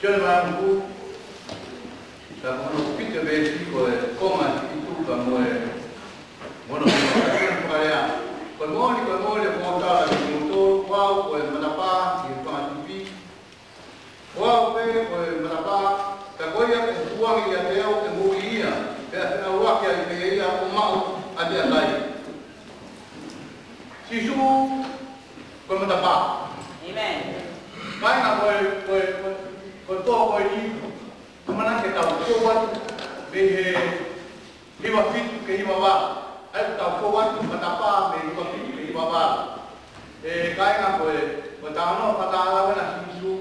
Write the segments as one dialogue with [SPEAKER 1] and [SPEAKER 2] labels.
[SPEAKER 1] Yo no hago un poco, la como pite vestido de coma y tú como bueno, con mole, como estaba el motor, wow, pues manapá, y el pan wow, pues manapá, te acuerdas que tu amigo ya te hago que movía, te hace una guaquia y te veía un malo a día de si su con manapá.
[SPEAKER 2] Amen.
[SPEAKER 1] Vaina con todo por allí, como na que estaba todo de iba fit que iba va, ahí estaba todo manapá, me iba fit que iba va. Vaina pues estaba no para la buena si su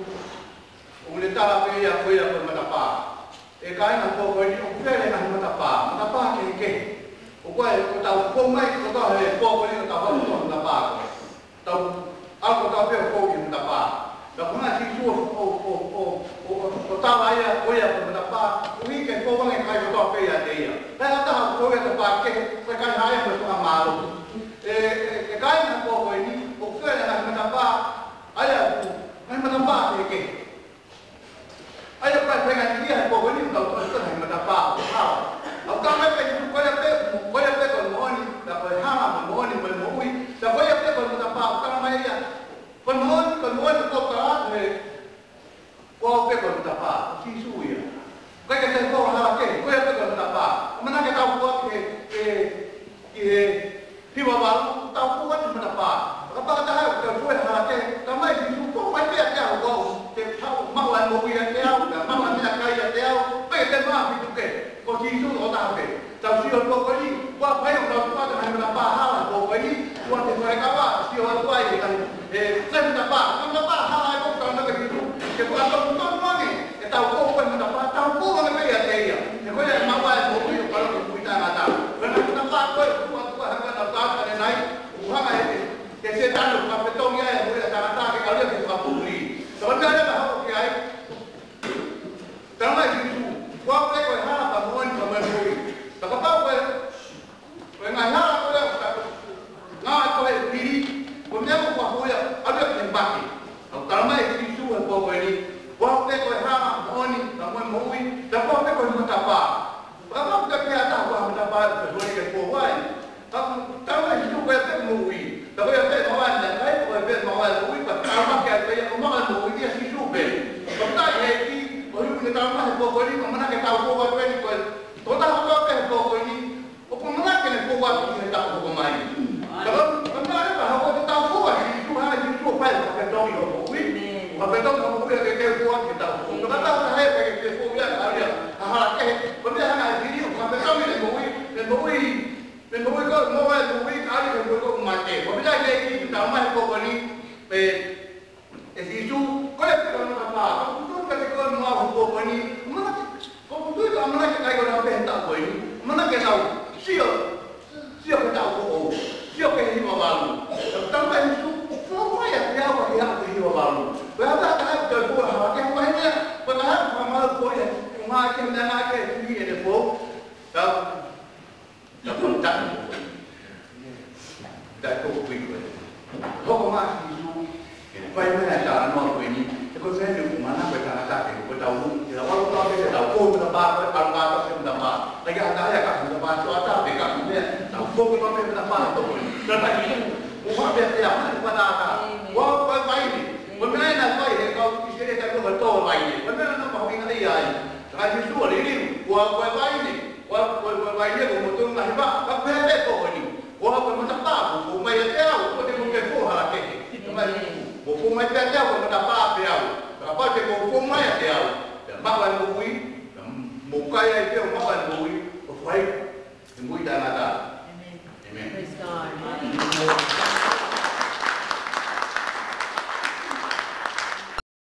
[SPEAKER 1] un estaba pedia fuera por manapá. Vaina todo por allí, un fere na manapá que o cual estaba con mai con todo el poco ni estaba todo manapá. Estaba algo estaba peor poco manapá. La kuna si su o tava aí olha para pa o que é povo nem cai do pé até ela tá o que é para que foi cai aí para o amaro cai na povo aí o que é na pa olha na pa que olha para pegar dia povo aí não tá na pa o tá vai pegar olha pega o moni da para hama moni moni da olha pega o pa o tá mais con moni ko ka ko pe ko ta pa si su ya ko ke te ko ha ke ko ya pe ko ta pa mana ke ta ko ke ti ba ba ta ko wa ta pa ka pa ta ha ko ha ke ka mai si su ko mai pe ta ko te ta ma wa mo wi ya te au ma wa mi ka ya te au pe te ma fi tu ke ko si su o ta pe ta si o ko ni wa pa yo ta pa ta pa ha la ko ni wa te ko ka wa si o ko ai ka sen ta pa ha la ko ta na ke que por tanto no mami está un poco en una parte un poco de media de ella que voy a mamá de morir para que cuida nada pero no está pues cuando vas a cantar en ahí ujaga que se dan los papetón ya voy a cantar que había que papuri sebenarnya ada hal que hay karena itu gua play con hala para morir como el morir tapi tahu pues ngaya aku ya nggak aku diri kemudian aku ya ada empati karena itu el povo ini, wah te ko ha moni, tamu mui, dapat te ko mutapa. Berapa kita kaya tahu wah mutapa sesuai ke povo ini. Tahu itu ko te mui, tahu ya te mawal dan lain ko te mawal mui, pertama kaya mawal mui dia si sube. Pertama ini, baru kita tahu povo ini, mana kita tahu povo ini ko. Total ko te povo ini, o mana ke povo ini tahu povo mai. Kalau mana bahwa kita tahu povo ini, itu hanya itu file pakai domi. Papetón como que fue que tal. No trataba de jefe que fue bien, había. Ajá, que cuando ya han decidido, papetón me voy con no va a subir, alguien que fue con mate. Porque ya que está más poco ni si tú, ¿cuál es el problema? Tú que te con no un poco ni, como tú la mano que caigo la venta pues, mano que no, sí que está poco, sí que iba malo. También no vaya a agua que iba malo. Berapa tahap terbuat? Yang banyak bertahap amal boleh. Makin dan makin tinggi ada pun. Tak tak. Tak kau pilih. Kau masih itu. Baik mana cara nak ini? Kalau saya di mana berkata tak, kita tahu. Kita walau tahu kita tahu pun berapa, berapa berapa. Lagi ada ya kan berapa cuaca, berapa ni. Tahu pun berapa tu. Dan itu, umat biasa yang mana ada. Wah, baik. Bagaimana nak kau kau isteri tak kau betul baik. Bagaimana nak kau ingat dia? Kalau itu ini, wah baik ni, wah baik ni kau betul nak hebat. Apa yang kau ini? Wah kau macam apa? Kau main jauh, kau tengok kau hal ke? Kau main jauh, kau macam apa jauh? Apa kau main jauh? Makan bui, muka yang itu makan bui, baik. Bui dah nak